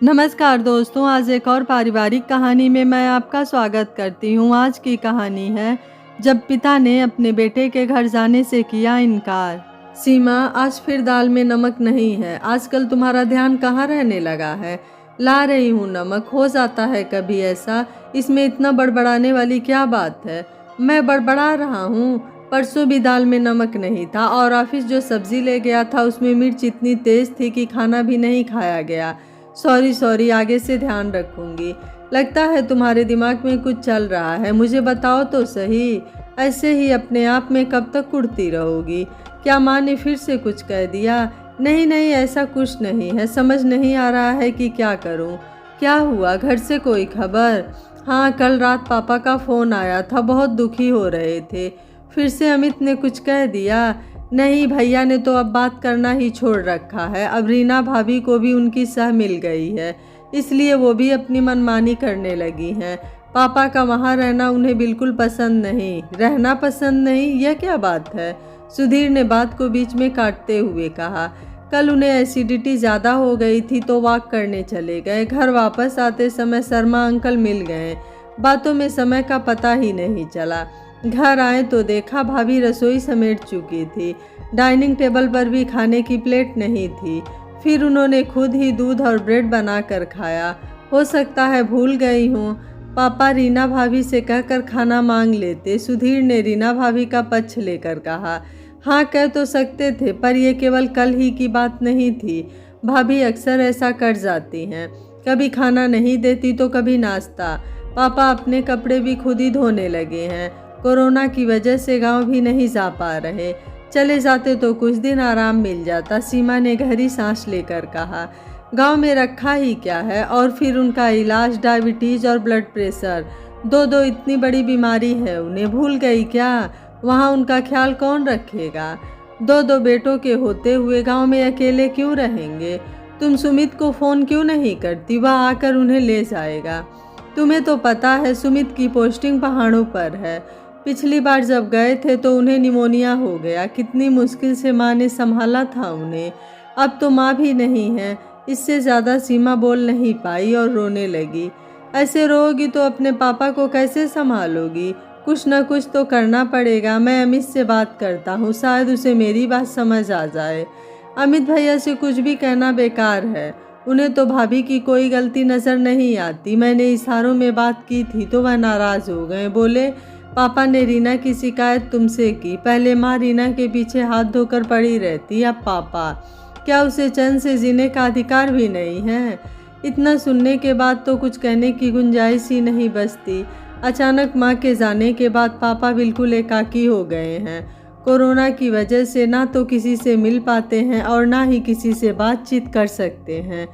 नमस्कार दोस्तों, आज एक और पारिवारिक कहानी में मैं आपका स्वागत करती हूँ। आज की कहानी है जब पिता ने अपने बेटे के घर जाने से किया इनकार। सीमा, आज फिर दाल में नमक नहीं है। आजकल तुम्हारा ध्यान कहाँ रहने लगा है? ला रही हूँ नमक, हो जाता है कभी ऐसा। इसमें इतना बड़बड़ाने वाली क्या बात है? मैं बड़बड़ा रहा हूँ। परसों भी दाल में नमक नहीं था और ऑफिस जो सब्जी ले गया था उसमें मिर्च इतनी तेज थी कि खाना भी नहीं खाया गया। सॉरी, आगे से ध्यान रखूंगी। लगता है तुम्हारे दिमाग में कुछ चल रहा है, मुझे बताओ तो सही। ऐसे ही अपने आप में कब तक कुढ़ती रहोगी? क्या माँ ने फिर से कुछ कह दिया? नहीं, ऐसा कुछ नहीं है। समझ नहीं आ रहा है कि क्या करूँ। क्या हुआ, घर से कोई खबर? हाँ, कल रात पापा का फ़ोन आया था, बहुत दुखी हो रहे थे। फिर से अमित ने कुछ कह दिया? नहीं, भैया ने तो अब बात करना ही छोड़ रखा है। अब रीना भाभी को भी उनकी सह मिल गई है, इसलिए वो भी अपनी मनमानी करने लगी हैं। पापा का वहाँ रहना उन्हें बिल्कुल पसंद नहीं। रहना पसंद नहीं, यह क्या बात है? सुधीर ने बात को बीच में काटते हुए कहा। कल उन्हें एसिडिटी ज़्यादा हो गई थी तो वॉक करने चले गए। घर वापस आते समय शर्मा अंकल मिल गए। बातों में समय का पता ही नहीं चला। घर आए तो देखा भाभी रसोई समेट चुकी थी। डाइनिंग टेबल पर भी खाने की प्लेट नहीं थी। फिर उन्होंने खुद ही दूध और ब्रेड बनाकर खाया। हो सकता है भूल गई हूँ। पापा रीना भाभी से कहकर खाना मांग लेते। सुधीर ने रीना भाभी का पक्ष लेकर कहा। हाँ, कह तो सकते थे, पर यह केवल कल ही की बात नहीं थी। भाभी अक्सर ऐसा कर जाती हैं, कभी खाना नहीं देती तो कभी नाश्ता। पापा अपने कपड़े भी खुद ही धोने लगे हैं। कोरोना की वजह से गांव भी नहीं जा पा रहे। चले जाते तो कुछ दिन आराम मिल जाता। सीमा ने गहरी सांस लेकर कहा। गांव में रखा ही क्या है, और फिर उनका इलाज, डायबिटीज और ब्लड प्रेशर, दो इतनी बड़ी बीमारी है, उन्हें भूल गई क्या? वहाँ उनका ख्याल कौन रखेगा? दो बेटों के होते हुए गांव में अकेले क्यों रहेंगे? तुम सुमित को फ़ोन क्यों नहीं करती? वह आकर उन्हें ले जाएगा। तुम्हें तो पता है सुमित की पोस्टिंग पहाड़ों पर है। पिछली बार जब गए थे तो उन्हें निमोनिया हो गया। कितनी मुश्किल से माँ ने संभाला था उन्हें। अब तो माँ भी नहीं है। इससे ज़्यादा सीमा बोल नहीं पाई और रोने लगी। ऐसे रोगी तो अपने पापा को कैसे संभालोगी? कुछ न कुछ तो करना पड़ेगा। मैं अमित से बात करता हूँ, शायद उसे मेरी बात समझ आ जाए। अमित भैया से कुछ भी कहना बेकार है। उन्हें तो भाभी की कोई गलती नज़र नहीं आती। मैंने इशारों में बात की थी तो वह नाराज़ हो गए। बोले, पापा ने रीना की शिकायत तुमसे की। पहले माँ रीना के पीछे हाथ धोकर पड़ी रहती, अब पापा। क्या उसे चैन से जीने का अधिकार भी नहीं है? इतना सुनने के बाद तो कुछ कहने की गुंजाइश ही नहीं बचती। अचानक माँ के जाने के बाद पापा बिल्कुल एकाकी हो गए हैं। कोरोना की वजह से ना तो किसी से मिल पाते हैं और ना ही किसी से बातचीत कर सकते हैं।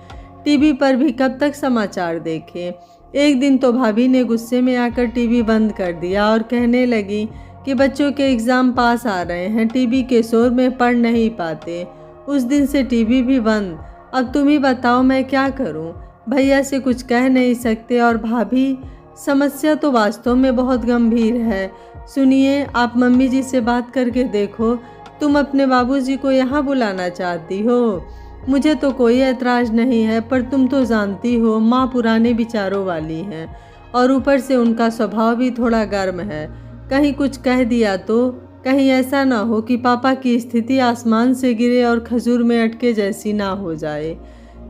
टीवी पर भी कब तक समाचार देखें? एक दिन तो भाभी ने गुस्से में आकर टीवी बंद कर दिया और कहने लगी कि बच्चों के एग्ज़ाम पास आ रहे हैं, टीवी के शोर में पढ़ नहीं पाते। उस दिन से टीवी भी बंद। अब तुम ही बताओ मैं क्या करूं? भैया से कुछ कह नहीं सकते और भाभी। समस्या तो वास्तव में बहुत गंभीर है। सुनिए, आप मम्मी जी से बात करके देखो। तुम अपने बाबूजी को यहाँ बुलाना चाहती हो? मुझे तो कोई ऐतराज़ नहीं है, पर तुम तो जानती हो माँ पुराने विचारों वाली हैं और ऊपर से उनका स्वभाव भी थोड़ा गर्म है। कहीं कुछ कह दिया तो कहीं ऐसा ना हो कि पापा की स्थिति आसमान से गिरे और खजूर में अटके जैसी ना हो जाए।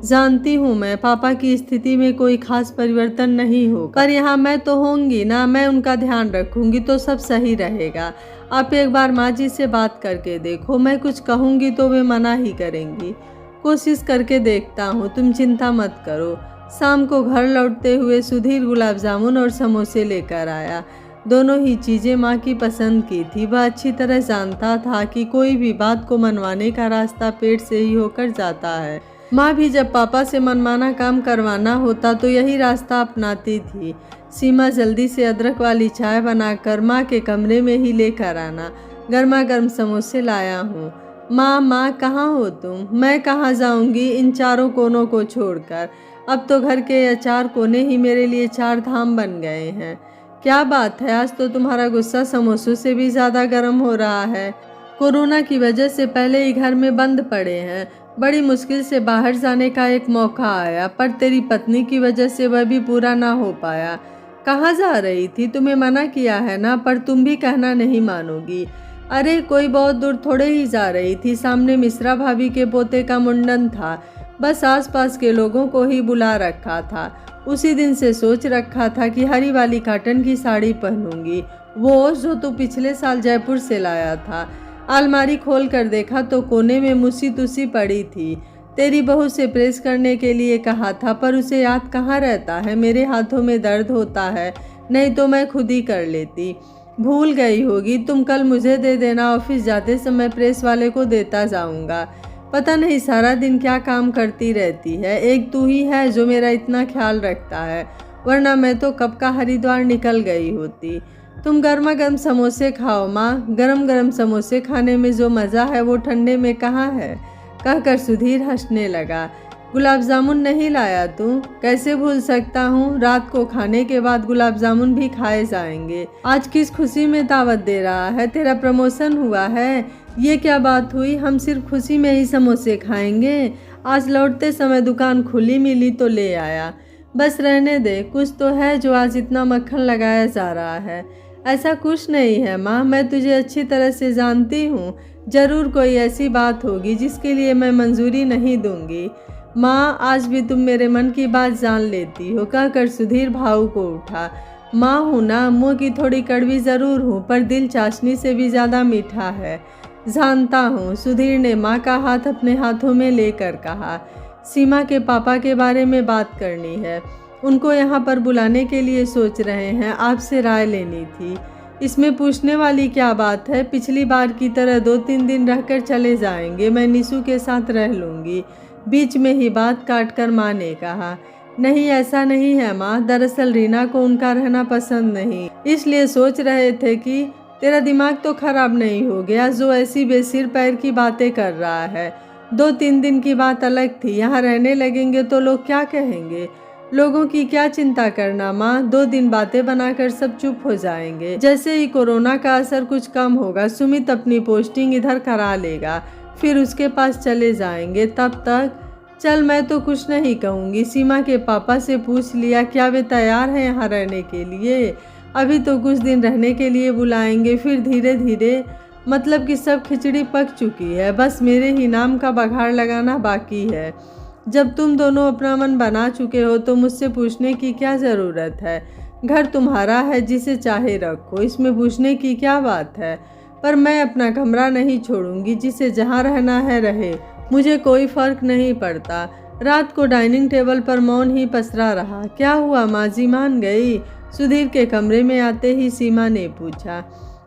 जानती हूँ मैं, पापा की स्थिति में कोई खास परिवर्तन नहीं होगा, पर यहाँ मैं तो होंगी ना। मैं उनका ध्यान रखूँगी तो सब सही रहेगा। आप एक बार माँ जी से बात करके देखो। मैं कुछ कहूँगी तो वे मना ही करेंगी। कोशिश करके देखता हूँ, तुम चिंता मत करो। शाम को घर लौटते हुए सुधीर गुलाब जामुन और समोसे लेकर आया। दोनों ही चीज़ें माँ की पसंद की थी। वह अच्छी तरह जानता था कि कोई भी बात को मनवाने का रास्ता पेट से ही होकर जाता है। माँ भी जब पापा से मनमाना काम करवाना होता तो यही रास्ता अपनाती थी। सीमा, जल्दी से अदरक वाली चाय बनाकर माँ के कमरे में ही लेकर आना। गर्मा गर्म समोसे लाया हूँ। माँ कहाँ हो तुम? मैं कहाँ जाऊँगी इन चारों कोनों को छोड़कर। अब तो घर के यह चार कोने ही मेरे लिए चार धाम बन गए हैं। क्या बात है, आज तो तुम्हारा गुस्सा समोसों से भी ज़्यादा गर्म हो रहा है। कोरोना की वजह से पहले ही घर में बंद पड़े हैं। बड़ी मुश्किल से बाहर जाने का एक मौका आया, पर तेरी पत्नी की वजह से वह भी पूरा ना हो पाया। कहाँ जा रही थी? तुम्हें मना किया है ना, पर तुम भी कहना नहीं मानोगी। अरे कोई बहुत दूर थोड़े ही जा रही थी, सामने मिश्रा भाभी के पोते का मुंडन था, बस आसपास के लोगों को ही बुला रखा था। उसी दिन से सोच रखा था कि हरी वाली कॉटन की साड़ी पहनूंगी, वो जो तू पिछले साल जयपुर से लाया था। अलमारी खोल कर देखा तो कोने में मुसी तुसी पड़ी थी। तेरी बहू से प्रेस करने के लिए कहा था, पर उसे याद कहाँ रहता है। मेरे हाथों में दर्द होता है, नहीं तो मैं खुद ही कर लेती। भूल गई होगी। तुम कल मुझे दे देना, ऑफिस जाते समय प्रेस वाले को देता जाऊंगा। पता नहीं सारा दिन क्या काम करती रहती है, एक तू ही है जो मेरा इतना ख्याल रखता है, वरना मैं तो कब का हरिद्वार निकल गई होती। तुम गर्मा गर्म समोसे खाओ माँ, गरम गरम समोसे खाने में जो मज़ा है वो ठंडे में कहाँ है। कहकर सुधीर हंसने लगा। गुलाब जामुन नहीं लाया तू? कैसे भूल सकता हूँ, रात को खाने के बाद गुलाब जामुन भी खाए जाएंगे। आज किस खुशी में दावत दे रहा है? तेरा प्रमोशन हुआ है? ये क्या बात हुई, हम सिर्फ खुशी में ही समोसे खाएंगे? आज लौटते समय दुकान खुली मिली तो ले आया। बस रहने दे, कुछ तो है जो आज इतना मक्खन लगाया जा रहा है। ऐसा कुछ नहीं है माँ, मैं तुझे अच्छी तरह से जानती हूँ। जरूर कोई ऐसी बात होगी जिसके लिए मैं मंजूरी नहीं दूंगी। माँ, आज भी तुम मेरे मन की बात जान लेती हो। कहकर सुधीर भावुक हो उठा। माँ हूँ ना, मुँह की थोड़ी कड़वी ज़रूर हूँ, पर दिल चाशनी से भी ज़्यादा मीठा है। जानता हूँ। सुधीर ने माँ का हाथ अपने हाथों में लेकर कहा। सीमा के पापा के बारे में बात करनी है, उनको यहाँ पर बुलाने के लिए सोच रहे हैं, आपसे राय लेनी थी। इसमें पूछने वाली क्या बात है? पिछली बार की तरह 2-3 दिन रहकर चले जाएंगे, मैं निशु के साथ रह लूँगी। बीच में ही बात काटकर माँ ने कहा। नहीं, ऐसा नहीं है माँ, दरअसल रीना को उनका रहना पसंद नहीं, इसलिए सोच रहे थे कि तेरा दिमाग तो खराब नहीं हो गया जो ऐसी बेसिर पैर की बातें कर रहा है। 2-3 दिन की बात अलग थी, यहाँ रहने लगेंगे तो लोग क्या कहेंगे? लोगों की क्या चिंता करना माँ, 2 दिन बातें बनाकर सब चुप हो जाएंगे। जैसे ही कोरोना का असर कुछ कम होगा, सुमित अपनी पोस्टिंग इधर करा लेगा, फिर उसके पास चले जाएंगे। तब तक चल, मैं तो कुछ नहीं कहूँगी। सीमा के पापा से पूछ लिया, क्या वे तैयार हैं यहाँ रहने के लिए? अभी तो कुछ दिन रहने के लिए बुलाएंगे, फिर धीरे धीरे। मतलब कि सब खिचड़ी पक चुकी है, बस मेरे ही नाम का बघाड़ लगाना बाकी है। जब तुम दोनों अपना मन बना चुके हो तो मुझसे पूछने की क्या ज़रूरत है? घर तुम्हारा है, जिसे चाहे रखो, इसमें पूछने की क्या बात है? पर मैं अपना कमरा नहीं छोड़ूंगी, जिसे जहाँ रहना है रहे, मुझे कोई फ़र्क नहीं पड़ता। रात को डाइनिंग टेबल पर मौन ही पसरा रहा। क्या हुआ, माँ जी मान गई? सुधीर के कमरे में आते ही सीमा ने पूछा।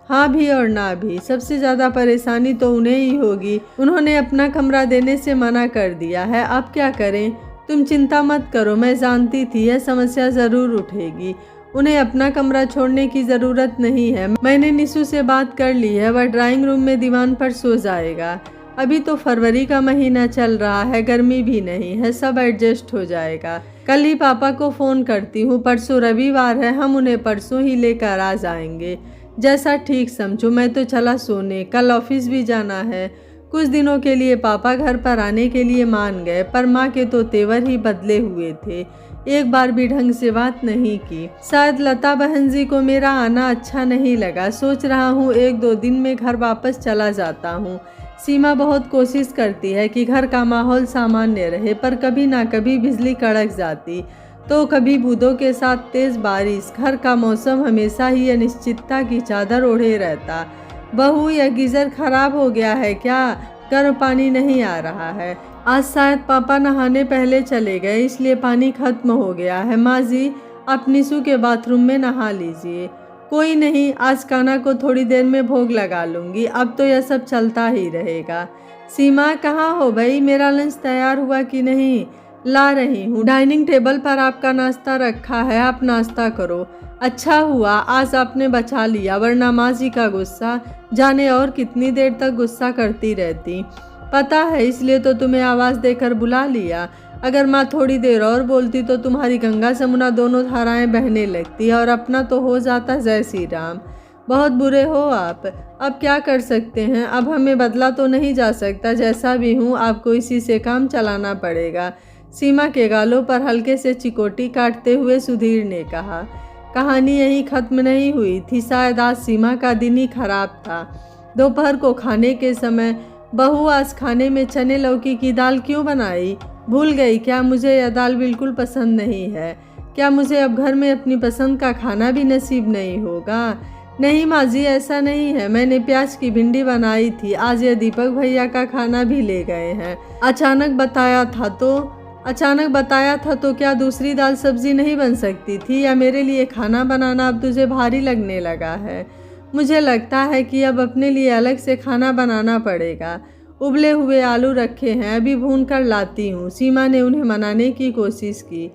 हाँ भी और ना भी, सबसे ज़्यादा परेशानी तो उन्हें ही होगी। उन्होंने अपना कमरा देने से मना कर दिया है, अब क्या करें? तुम चिंता मत करो, मैं जानती थी यह समस्या ज़रूर उठेगी। उन्हें अपना कमरा छोड़ने की ज़रूरत नहीं है, मैंने निशु से बात कर ली है, वह ड्राइंग रूम में दीवान पर सो जाएगा। अभी तो फरवरी का महीना चल रहा है, गर्मी भी नहीं है, सब एडजस्ट हो जाएगा। कल ही पापा को फ़ोन करती हूँ, परसों रविवार है, हम उन्हें परसों ही लेकर आ जाएंगे। जैसा ठीक समझो, मैं तो चला सोने, कल ऑफिस भी जाना है। कुछ दिनों के लिए पापा घर पर आने के लिए मान गए, पर माँ के तो तेवर ही बदले हुए थे, एक बार भी ढंग से बात नहीं की। शायद लता बहन जी को मेरा आना अच्छा नहीं लगा, सोच रहा हूँ 1-2 दिन में घर वापस चला जाता हूँ। सीमा बहुत कोशिश करती है कि घर का माहौल सामान्य रहे, पर कभी ना कभी बिजली कड़क जाती, तो कभी बूंदों के साथ तेज बारिश। घर का मौसम हमेशा ही अनिश्चितता की चादर ओढ़े रहता। बहू, यह गीजर खराब हो गया है क्या? गर्म पानी नहीं आ रहा है। आज शायद पापा नहाने पहले चले गए, इसलिए पानी खत्म हो गया है। माँ जी, आप निशु के बाथरूम में नहा लीजिए। कोई नहीं, आज कान्हा को थोड़ी देर में भोग लगा लूँगी, अब तो यह सब चलता ही रहेगा। सीमा, कहाँ हो भाई? मेरा लंच तैयार हुआ कि नहीं? ला रही हूँ, डाइनिंग टेबल पर आपका नाश्ता रखा है, आप नाश्ता करो। अच्छा हुआ आज आपने बचा लिया, वरना माँ जी का गुस्सा, जाने और कितनी देर तक गुस्सा करती रहती। पता है, इसलिए तो तुम्हें आवाज़ देकर बुला लिया। अगर माँ थोड़ी देर और बोलती तो तुम्हारी गंगा जमुना दोनों धाराएं बहने लगती और अपना तो हो जाता जय श्री राम। बहुत बुरे हो आप। अब क्या कर सकते हैं, अब हमें बदला तो नहीं जा सकता। जैसा भी हूँ आपको इसी से काम चलाना पड़ेगा। सीमा के गालों पर हल्के से चिकोटी काटते हुए सुधीर ने कहा। कहानी यहीं खत्म नहीं हुई थी। शायद आज सीमा का दिन ही खराब था। दोपहर को खाने के समय, बहू आज खाने में चने लौकी की दाल क्यों बनाई? भूल गई क्या मुझे यह दाल बिल्कुल पसंद नहीं है? क्या मुझे अब घर में अपनी पसंद का खाना भी नसीब नहीं होगा? नहीं माँ जी, ऐसा नहीं है। मैंने प्याज की भिंडी बनाई थी। आज ये दीपक भैया का खाना भी ले गए हैं। अचानक बताया था तो क्या दूसरी दाल सब्जी नहीं बन सकती थी? या मेरे लिए खाना बनाना अब तुझे भारी लगने लगा है? मुझे लगता है कि अब अपने लिए अलग से खाना बनाना पड़ेगा। उबले हुए आलू रखे हैं, अभी भून कर लाती हूँ। सीमा ने उन्हें मनाने की कोशिश की।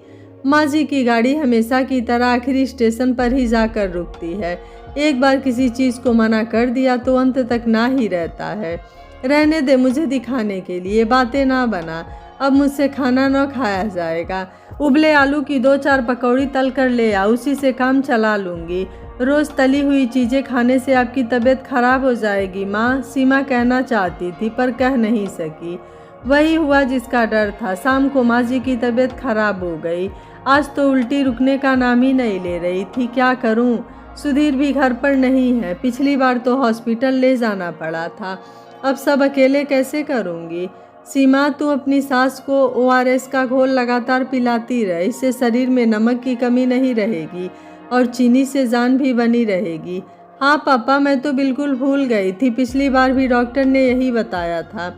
माँ जी की गाड़ी हमेशा की तरह आखिरी स्टेशन पर ही जाकर रुकती है। एक बार किसी चीज़ को मना कर दिया तो अंत तक ना ही रहता है। रहने दे, मुझे दिखाने के लिए बातें ना बना। अब मुझसे खाना न खाया जाएगा। उबले आलू की 2-4 पकौड़ी तल कर ले आ, उसी से काम चला लूँगी। रोज़ तली हुई चीज़ें खाने से आपकी तबीयत खराब हो जाएगी माँ। सीमा कहना चाहती थी पर कह नहीं सकी। वही हुआ जिसका डर था। शाम को माँ जी की तबीयत खराब हो गई। आज तो उल्टी रुकने का नाम ही नहीं ले रही थी। क्या करूँ? सुधीर भी घर पर नहीं है। पिछली बार तो हॉस्पिटल ले जाना पड़ा था। अब सब अकेले कैसे करूँगी? सीमा, तू अपनी सास को ORS का घोल लगातार पिलाती रहे। इससे शरीर में नमक की कमी नहीं रहेगी और चीनी से जान भी बनी रहेगी। हाँ पापा, मैं तो बिल्कुल भूल गई थी। पिछली बार भी डॉक्टर ने यही बताया था।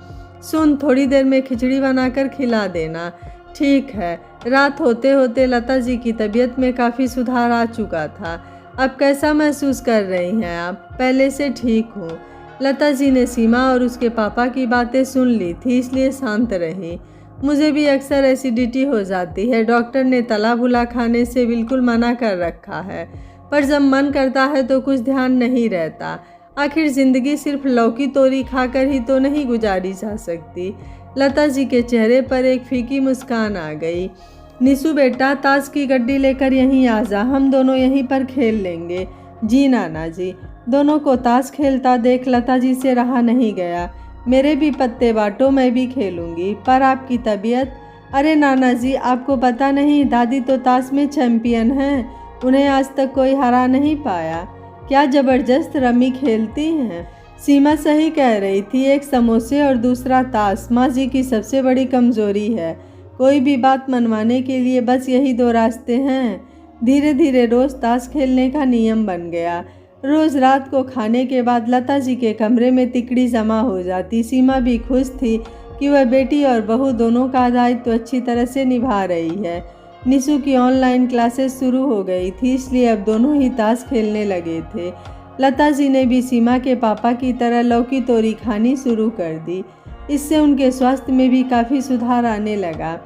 सुन, थोड़ी देर में खिचड़ी बनाकर खिला देना। ठीक है। रात होते होते लता जी की तबीयत में काफ़ी सुधार आ चुका था। अब कैसा महसूस कर रही हैं आप? पहले से ठीक हूँ। लता जी ने सीमा और उसके पापा की बातें सुन ली थी, इसलिए शांत रही। मुझे भी अक्सर एसिडिटी हो जाती है। डॉक्टर ने तला भुना खाने से बिल्कुल मना कर रखा है, पर जब मन करता है तो कुछ ध्यान नहीं रहता। आखिर ज़िंदगी सिर्फ लौकी तोरी खाकर ही तो नहीं गुजारी जा सकती। लता जी के चेहरे पर एक फीकी मुस्कान आ गई। निशु बेटा, ताश की गड्डी लेकर यहीं आ जा, हम दोनों यहीं पर खेल लेंगे। जी नाना जी। दोनों को ताश खेलता देख लता जी से रहा नहीं गया। मेरे भी पत्ते बांटो, मैं भी खेलूंगी। पर आपकी तबीयत? अरे नाना जी, आपको पता नहीं, दादी तो ताश में चैंपियन हैं। उन्हें आज तक कोई हरा नहीं पाया। क्या ज़बरदस्त रमी खेलती हैं। सीमा सही कह रही थी। एक समोसे और दूसरा ताश माँ जी की सबसे बड़ी कमज़ोरी है। कोई भी बात मनवाने के लिए बस यही 2 रास्ते हैं। धीरे धीरे रोज़ ताश खेलने का नियम बन गया। रोज़ रात को खाने के बाद लता जी के कमरे में तिकड़ी जमा हो जाती। सीमा भी खुश थी कि वह बेटी और बहू दोनों का दायित्व अच्छी तरह से निभा रही है। निशु की ऑनलाइन क्लासेस शुरू हो गई थी, इसलिए अब दोनों ही ताश खेलने लगे थे। लता जी ने भी सीमा के पापा की तरह लौकी तोरी खानी शुरू कर दी। इससे उनके स्वास्थ्य में भी काफ़ी सुधार आने लगा।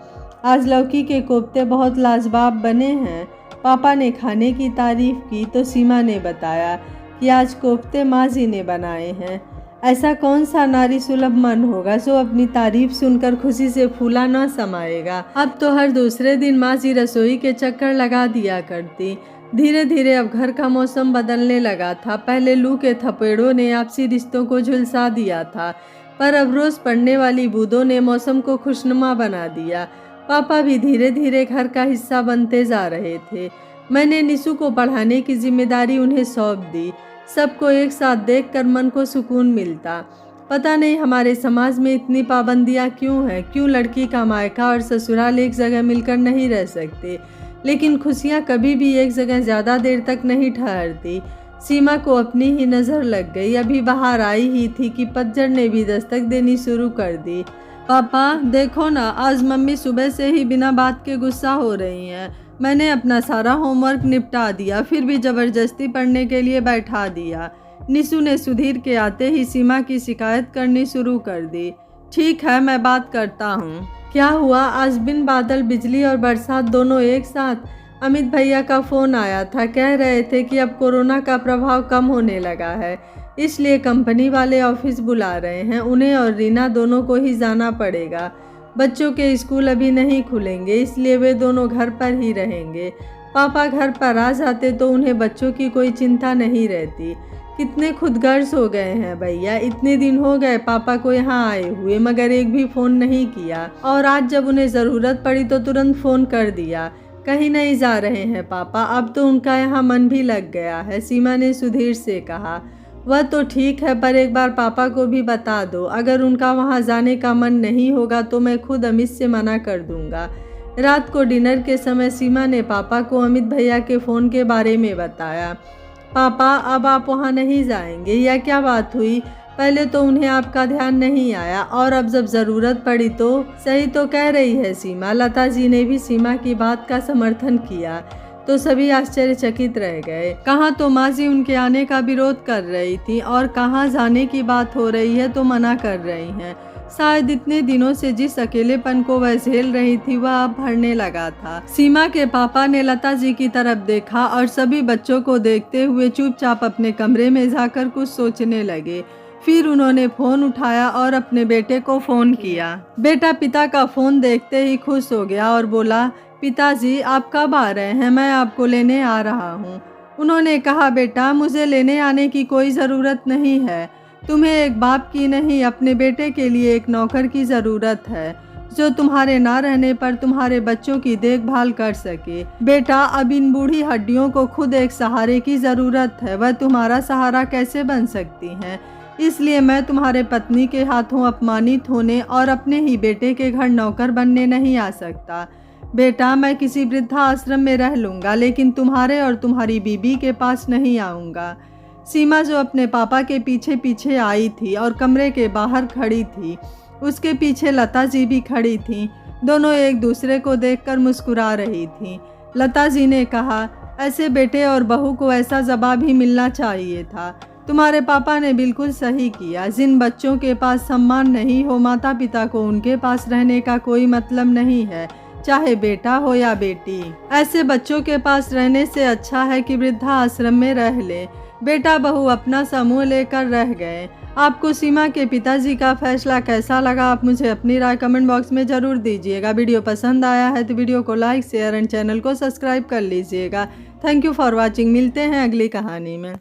आज लौकी के कोफ्ते बहुत लाजवाब बने हैं। पापा ने खाने की तारीफ की तो सीमा ने बताया कि आज कोफ्ते माँ जी ने बनाए हैं। ऐसा कौन सा नारी सुलभ मन होगा जो अपनी तारीफ सुनकर खुशी से फूला न समाएगा। अब तो हर दूसरे दिन माँ जी रसोई के चक्कर लगा दिया करती। धीरे धीरे अब घर का मौसम बदलने लगा था। पहले लू के थपेड़ों ने आपसी रिश्तों को झुलसा दिया था, पर अब रोज़ पड़ने वाली बूंदों ने मौसम को खुशनुमा बना दिया। पापा भी धीरे धीरे घर का हिस्सा बनते जा रहे थे। मैंने निशु को पढ़ाने की जिम्मेदारी उन्हें सौंप दी। सबको एक साथ देखकर मन को सुकून मिलता। पता नहीं हमारे समाज में इतनी पाबंदियां क्यों हैं। क्यों लड़की का मायका और ससुराल एक जगह मिलकर नहीं रह सकते। लेकिन खुशियां कभी भी एक जगह ज़्यादा देर तक नहीं ठहरती। सीमा को अपनी ही नज़र लग गई। अभी बाहर आई ही थी कि पतझड़ ने भी दस्तक देनी शुरू कर दी। पापा देखो ना, आज मम्मी सुबह से ही बिना बात के गुस्सा हो रही हैं। मैंने अपना सारा होमवर्क निपटा दिया, फिर भी ज़बरदस्ती पढ़ने के लिए बैठा दिया। निशु ने सुधीर के आते ही सीमा की शिकायत करनी शुरू कर दी। ठीक है, मैं बात करता हूँ। क्या हुआ? आज बिन बादल बिजली और बरसात दोनों एक साथ? अमित भैया का फ़ोन आया था। कह रहे थे कि अब कोरोना का प्रभाव कम होने लगा है, इसलिए कंपनी वाले ऑफिस बुला रहे हैं। उन्हें और रीना दोनों को ही जाना पड़ेगा। बच्चों के स्कूल अभी नहीं खुलेंगे, इसलिए वे दोनों घर पर ही रहेंगे। पापा घर पर आ जाते तो उन्हें बच्चों की कोई चिंता नहीं रहती। कितने खुदगर्ज हो गए हैं भैया, इतने दिन हो गए पापा को यहाँ आए हुए मगर एक भी फ़ोन नहीं किया, और आज जब उन्हें ज़रूरत पड़ी तो तुरंत फ़ोन कर दिया। कहीं नहीं जा रहे हैं पापा? अब तो उनका यहाँ मन भी लग गया है, सीमा ने सुधीर से कहा। वह तो ठीक है, पर एक बार पापा को भी बता दो, अगर उनका वहाँ जाने का मन नहीं होगा तो मैं खुद अमित से मना कर दूंगा। रात को डिनर के समय सीमा ने पापा को अमित भैया के फ़ोन के बारे में बताया। पापा, अब आप वहाँ नहीं जाएंगे? या क्या बात हुई? पहले तो उन्हें आपका ध्यान नहीं आया, और अब जब ज़रूरत पड़ी तो? सही तो कह रही है सीमा। लता जी ने भी सीमा की बात का समर्थन किया तो सभी आश्चर्यचकित रह गए। कहाँ तो माँ जी उनके आने का विरोध कर रही थी, और कहाँ जाने की बात हो रही है तो मना कर रही हैं। शायद इतने दिनों से जिस अकेलेपन को वह झेल रही थी वह अब भरने लगा था। सीमा के पापा ने लता जी की तरफ देखा और सभी बच्चों को देखते हुए चुपचाप अपने कमरे में जाकर कुछ सोचने लगे। फिर उन्होंने फ़ोन उठाया और अपने बेटे को फ़ोन किया। बेटा पिता का फ़ोन देखते ही खुश हो गया और बोला, पिताजी आप कब आ रहे हैं? मैं आपको लेने आ रहा हूँ। उन्होंने कहा, बेटा मुझे लेने आने की कोई ज़रूरत नहीं है। तुम्हें एक बाप की नहीं, अपने बेटे के लिए एक नौकर की ज़रूरत है जो तुम्हारे ना रहने पर तुम्हारे बच्चों की देखभाल कर सके। बेटा अब इन बूढ़ी हड्डियों को खुद एक सहारे की ज़रूरत है, वह तुम्हारा सहारा कैसे बन सकती हैं? इसलिए मैं तुम्हारे पत्नी के हाथों अपमानित होने और अपने ही बेटे के घर नौकर बनने नहीं आ सकता। बेटा मैं किसी वृद्धाश्रम में रह लूँगा, लेकिन तुम्हारे और तुम्हारी बीबी के पास नहीं आऊँगा। सीमा जो अपने पापा के पीछे पीछे आई थी और कमरे के बाहर खड़ी थी, उसके पीछे लता जी भी खड़ी थीं। दोनों एक दूसरे को देखकर मुस्कुरा रही थीं। लता जी ने कहा, ऐसे बेटे और बहू को ऐसा जवाब ही मिलना चाहिए था। तुम्हारे पापा ने बिल्कुल सही किया। जिन बच्चों के पास सम्मान नहीं हो, माता पिता को उनके पास रहने का कोई मतलब नहीं है, चाहे बेटा हो या बेटी। ऐसे बच्चों के पास रहने से अच्छा है कि वृद्धाश्रम में रह ले। बेटा बहू अपना समूह लेकर रह गए। आपको सीमा के पिताजी का फैसला कैसा लगा? आप मुझे अपनी राय कमेंट बॉक्स में ज़रूर दीजिएगा। वीडियो पसंद आया है तो वीडियो को लाइक शेयर एंड चैनल को सब्सक्राइब कर लीजिएगा। Thank you for watching. मिलते हैं अगली कहानी में।